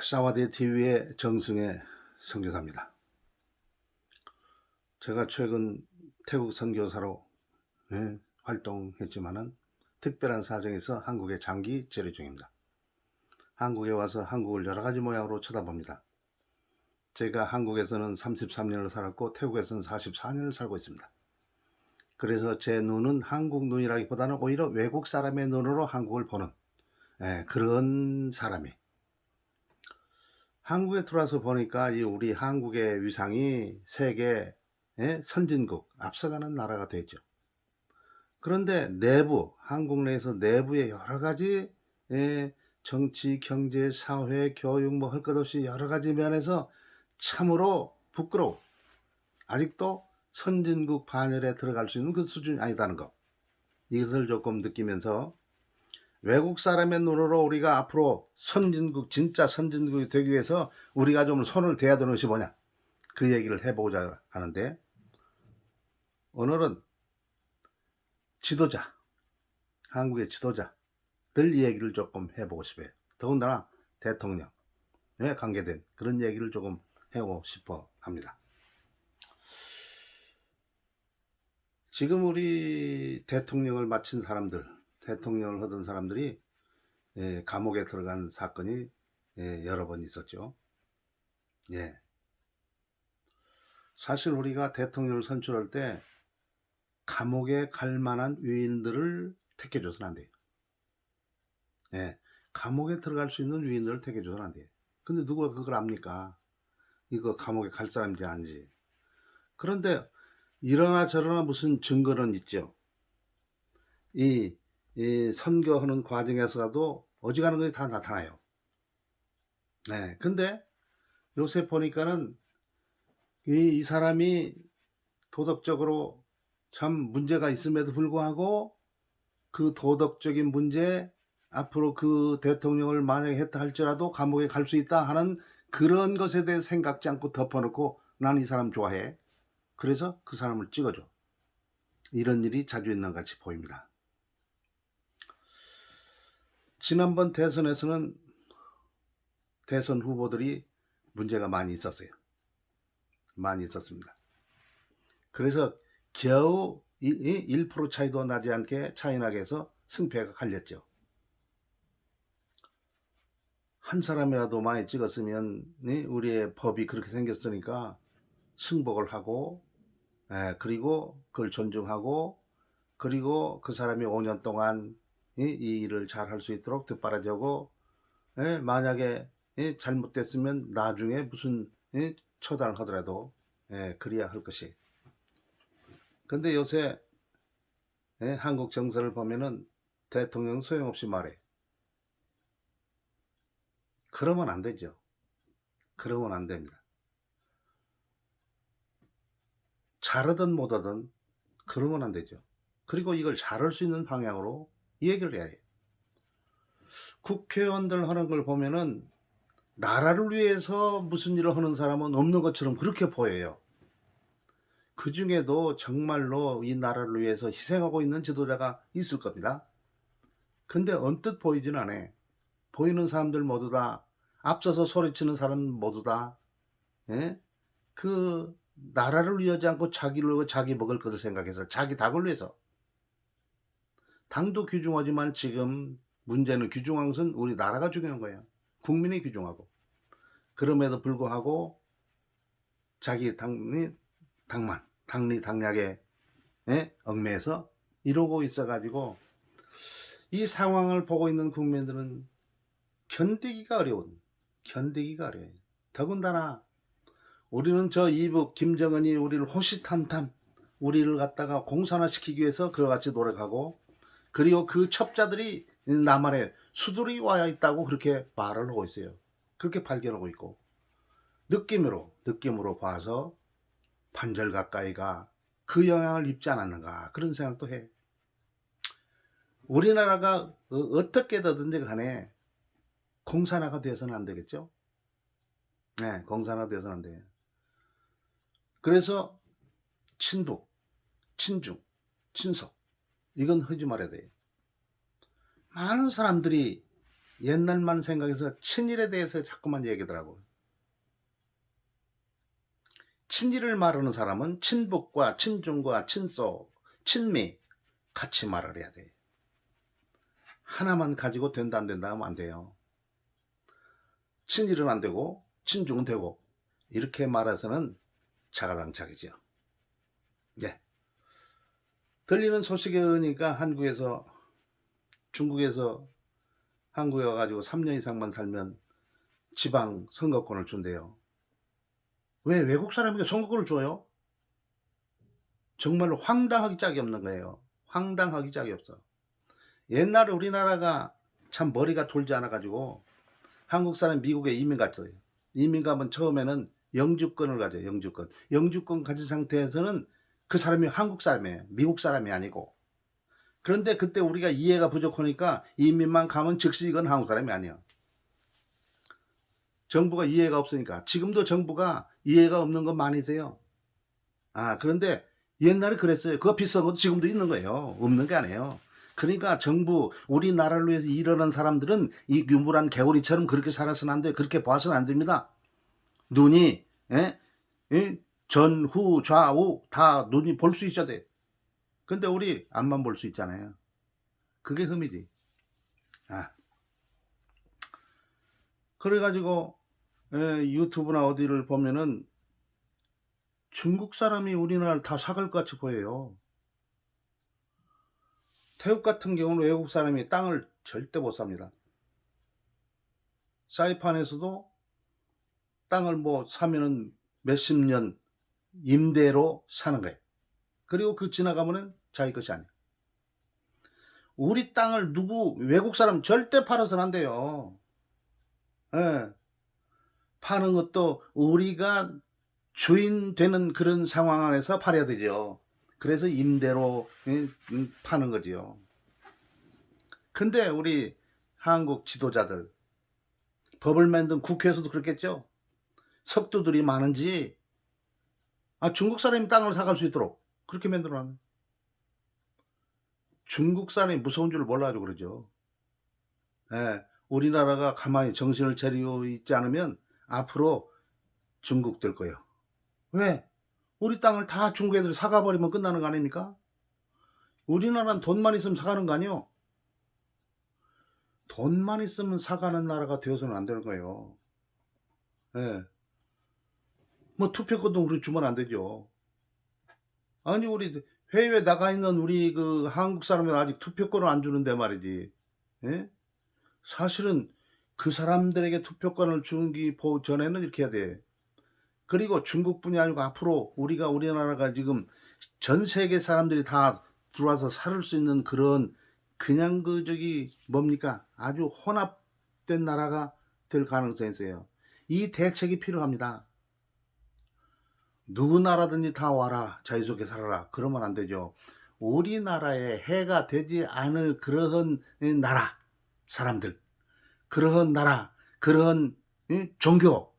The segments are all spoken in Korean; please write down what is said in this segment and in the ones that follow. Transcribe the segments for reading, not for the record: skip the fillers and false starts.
사와디에 TV의 정승의 선교사입니다. 제가 최근 태국 선교사로 활동했지만은 특별한 사정에서 한국에 장기 재래 중입니다. 한국에 와서 한국을 여러 가지 모양으로 쳐다봅니다. 제가 한국에서는 33년을 살았고 태국에서는 44년을 살고 있습니다. 그래서 제 눈은 한국 눈이라기보다는 오히려 외국 사람의 눈으로 한국을 보는 그런 사람이. 한국에 들어와서 보니까 우리 한국의 위상이 세계 선진국 앞서가는 나라가 됐죠. 그런데 내부, 한국 내에서 내부의 여러 가지 정치, 경제, 사회, 교육 뭐 할 것 없이 여러 가지 면에서 참으로 부끄러워. 아직도 선진국 반열에 들어갈 수 있는 그 수준이 아니다는 것. 이것을 조금 느끼면서 외국 사람의 눈으로 우리가 앞으로 선진국, 진짜 선진국이 되기 위해서 우리가 좀 손을 대야 되는 것이 뭐냐, 그 얘기를 해보고자 하는데, 오늘은 지도자, 한국의 지도자들 얘기를 조금 해보고 싶어요. 더군다나 대통령에 관계된 그런 얘기를 조금 해보고 싶어 합니다. 지금 우리 대통령을 마친 사람들, 대통령을 하던 사람들이 감옥에 들어간 사건이 여러 번 있었죠. 사실 우리가 대통령을 선출할 때 감옥에 갈 만한 위인들을 택해줘서는 안 돼요. 감옥에 들어갈 수 있는 위인들을 택해줘서는 안 돼요. 근데 누가 그걸 압니까? 이거 감옥에 갈 사람인지 아닌지. 그런데 이러나 저러나 무슨 증거는 있죠. 이 선거하는 과정에서도 어지간한 것이 다 나타나요. 근데 요새 보니까는 이 사람이 도덕적으로 참 문제가 있음에도 불구하고 그 도덕적인 문제, 앞으로 그 대통령을 만약에 했다 할지라도 감옥에 갈 수 있다 하는 그런 것에 대해 생각지 않고 덮어놓고 난 이 사람 좋아해. 그래서 그 사람을 찍어줘. 이런 일이 자주 있는 것 같이 보입니다. 지난번 대선에서는 대선 후보들이 문제가 많이 있었어요. 많이 있었습니다. 그래서 겨우 1% 차이도 나지 않게 차이나게 해서 승패가 갈렸죠. 한 사람이라도 많이 찍었으면 우리의 법이 그렇게 생겼으니까 승복을 하고, 그리고 그걸 존중하고, 그리고 그 사람이 5년 동안 이 일을 잘 할 수 있도록 뒷바라지하고, 만약에 잘못됐으면 나중에 무슨 처단을 하더라도 그래야 할 것이. 근데 요새 한국 정서를 보면은 대통령 소용없이 말해. 그러면 안 되죠. 그러면 안 됩니다. 잘하든 못하든 그러면 안 되죠. 그리고 이걸 잘할 수 있는 방향으로 얘기를 해야 해요. 국회의원들 하는 걸 보면은 나라를 위해서 무슨 일을 하는 사람은 없는 것처럼 그렇게 보여요. 그 중에도 정말로 이 나라를 위해서 희생하고 있는 지도자가 있을 겁니다. 근데 언뜻 보이진 않아요. 보이는 사람들 모두 다, 앞서서 소리치는 사람 모두 다 그 나라를 위하지 않고 자기 먹을 것을 생각해서 자기 닭을 위해서. 당도 귀중하지만 지금 문제는 귀중한 것은 우리 나라가 중요한 거예요. 국민이 귀중하고. 그럼에도 불구하고 자기 당리당략에 얽매여서 이러고 있어가지고 이 상황을 보고 있는 국민들은 견디기가 어려워요. 더군다나 우리는 저 이북 김정은이 우리를 호시탐탐 우리를 갖다가 공산화시키기 위해서 그와 같이 노력하고, 그리고 그 첩자들이 남한에 수두리 와 있다고 그렇게 말을 하고 있어요. 그렇게 발견하고 있고, 느낌으로 봐서 반절 가까이가 그 영향을 입지 않았는가 그런 생각도 해. 우리나라가 어떻게 되든지 간에 공산화가 돼서는 안 되겠죠. 공산화 돼서는 안 돼요. 그래서 친북, 친중, 친석, 이건 하지 말아야 돼요. 많은 사람들이 옛날만 생각해서 친일에 대해서 자꾸만 얘기하더라고. 친일을 말하는 사람은 친북과 친중과 친소, 친미 같이 말을 해야 돼. 하나만 가지고 된다 안 된다 하면 안 돼요. 친일은 안 되고 친중은 되고 이렇게 말해서는 자가당착이죠. 예. 들리는 소식에 의하니까 한국에서 중국에서 한국에 와가지고 3년 이상만 살면 지방 선거권을 준대요. 왜 외국 사람에게 선거권을 줘요? 정말로 황당하기 짝이 없는 거예요. 황당하기 짝이 없어. 옛날에 우리나라가 참 머리가 돌지 않아가지고 한국 사람이 미국에 이민 갔어요. 이민 가면 처음에는 영주권을 가져요. 영주권. 영주권 가진 상태에서는 그 사람이 한국 사람이에요. 미국 사람이 아니고. 그런데 그때 우리가 이해가 부족하니까 이민만 가면 즉시 이건 한국 사람이 아니야. 정부가 이해가 없으니까. 지금도 정부가 이해가 없는 건 많으세요. 그런데 옛날에 그랬어요. 그거 비싼 것도 지금도 있는 거예요. 없는 게 아니에요. 그러니까 정부, 우리나라를 위해서 일하는 사람들은 이 유물한 개구리처럼 그렇게 살아서는 안 돼요. 그렇게 봐서는 안 됩니다. 눈이, 전, 후, 좌우 다 눈이 볼 수 있어야 돼. 근데 우리 앞만 볼 수 있잖아요. 그게 흠이지. 그래가지고 유튜브나 어디를 보면은 중국 사람이 우리나라를 다 사갈 것 같이 보여요. 태국 같은 경우는 외국 사람이 땅을 절대 못 삽니다. 사이판에서도 땅을 뭐 사면은 몇십 년 임대로 사는 거예요. 그리고 그 지나가면은 자기 것이 아니에요. 우리 땅을 외국 사람 절대 팔아서는 안 돼요. 예. 파는 것도 우리가 주인 되는 그런 상황 안에서 팔아야 되죠. 그래서 임대로 파는 거지요. 근데 우리 한국 지도자들, 법을 만든 국회에서도 그렇겠죠. 석두들이 많은지 중국 사람이 땅을 사갈 수 있도록 그렇게 만들어놨네. 중국 사람이 무서운 줄 몰라가지고 그러죠. 예, 우리나라가 가만히 정신을 차리고 있지 않으면 앞으로 중국 될 거예요. 왜? 우리 땅을 다 중국 애들이 사가버리면 끝나는 거 아닙니까? 우리나라는 돈만 있으면 사가는 거 아니요? 돈만 있으면 사가는 나라가 되어서는 안 되는 거예요. 예. 뭐 투표권도 우리 주면 안 되죠. 아니 우리 해외에 나가 있는 우리 그 한국 사람들 아직 투표권을 안 주는데 말이지. 예? 사실은 그 사람들에게 투표권을 주는 게 전에는 이렇게 해야 돼. 그리고 중국뿐이 아니고 앞으로 우리나라가 지금 전 세계 사람들이 다 들어와서 살을 수 있는 그런 그냥 뭡니까? 아주 혼합된 나라가 될 가능성이 있어요. 이 대책이 필요합니다. 누구 나라든지 다 와라. 자유롭게 살아라. 그러면 안 되죠. 우리나라에 해가 되지 않을 그러한 나라, 사람들, 그러한 나라, 그러한 종교,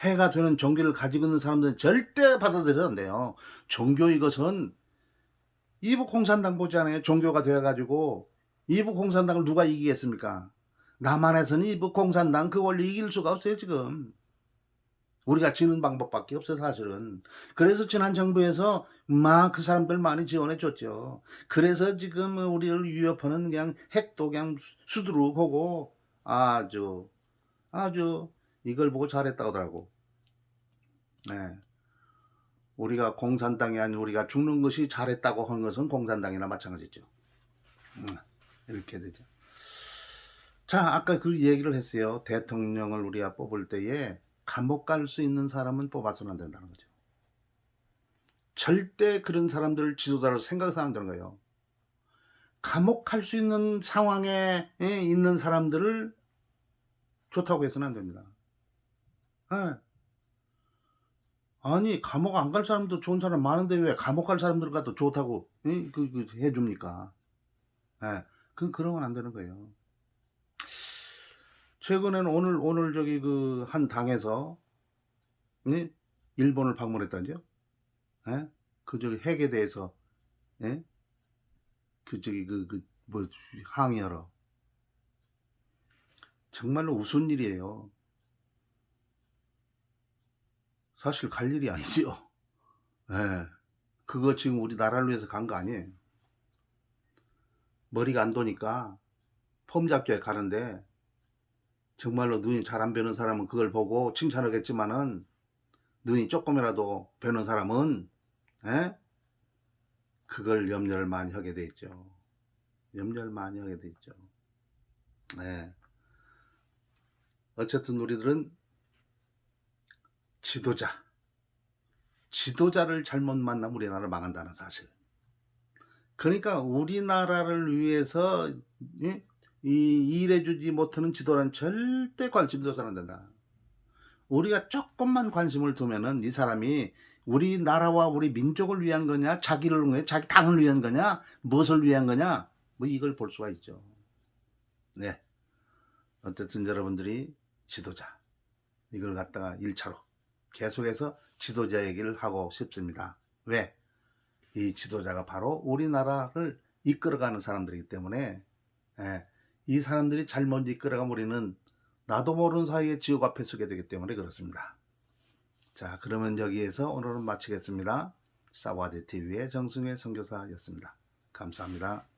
해가 되는 종교를 가지고 있는 사람들은 절대 받아들여야 안 돼요. 종교 이것은 이북 공산당 보잖아요. 종교가 되어가지고 이북 공산당을 누가 이기겠습니까? 남한에서는 이북 공산당 그 원리 이길 수가 없어요 지금. 우리가 지는 방법밖에 없어요 사실은. 그래서 지난 정부에서 막 그 사람들 많이 지원해 줬죠. 그래서 지금 우리를 위협하는 그냥 핵도 그냥 수두룩하고 아주 이걸 보고 잘했다고 하더라고. 네. 우리가 공산당이 아닌 우리가 죽는 것이 잘했다고 하는 것은 공산당이나 마찬가지죠. 이렇게 되죠. 자, 아까 그 얘기를 했어요. 대통령을 우리가 뽑을 때에 감옥 갈 수 있는 사람은 뽑아서는 안 된다는 거죠. 절대 그런 사람들을 지도자로 생각해서 안 되는 거예요. 감옥 갈 수 있는 상황에 있는 사람들을 좋다고 해서는 안 됩니다. 네. 아니 감옥 안 갈 사람도 좋은 사람 많은데 왜 감옥 갈 사람들 가도 좋다고 해줍니까? 네. 그러면 안 되는 거예요. 최근에는 오늘 한 당에서 일본을 방문했다죠. 예? 핵에 대해서 예? 뭐 항의하러. 정말로 우스운 일이에요. 사실 갈 일이 아니지요. 예. 그거 지금 우리 나라를 위해서 간 거 아니에요. 머리가 안 도니까 폼잡기에 가는데 정말로 눈이 잘 안 배는 사람은 그걸 보고 칭찬하겠지만은 눈이 조금이라도 배는 사람은 예? 그걸 염려를 많이 하게 돼 있죠. 염려를 많이 하게 돼 있죠. 예. 어쨌든 우리들은 지도자를 잘못 만나면 우리나라 망한다는 사실. 그러니까 우리나라를 위해서 일해주지 못하는 지도란 절대 관심도 안 된다. 우리가 조금만 관심을 두면은 이 사람이 우리나라와 우리 민족을 위한 거냐, 자기를 위한 거냐, 자기 당을 위한 거냐, 무엇을 위한 거냐, 뭐 이걸 볼 수가 있죠. 네. 어쨌든 여러분들이 지도자, 이걸 갖다가 1차로 계속해서 지도자 얘기를 하고 싶습니다. 왜? 이 지도자가 바로 우리나라를 이끌어가는 사람들이기 때문에 이 사람들이 잘못 이끌어가면 우리는 나도 모르는 사이에 지옥 앞에 서게 되기 때문에 그렇습니다. 자, 그러면 여기에서 오늘은 마치겠습니다. 사와디TV의 정승회 선교사였습니다. 감사합니다.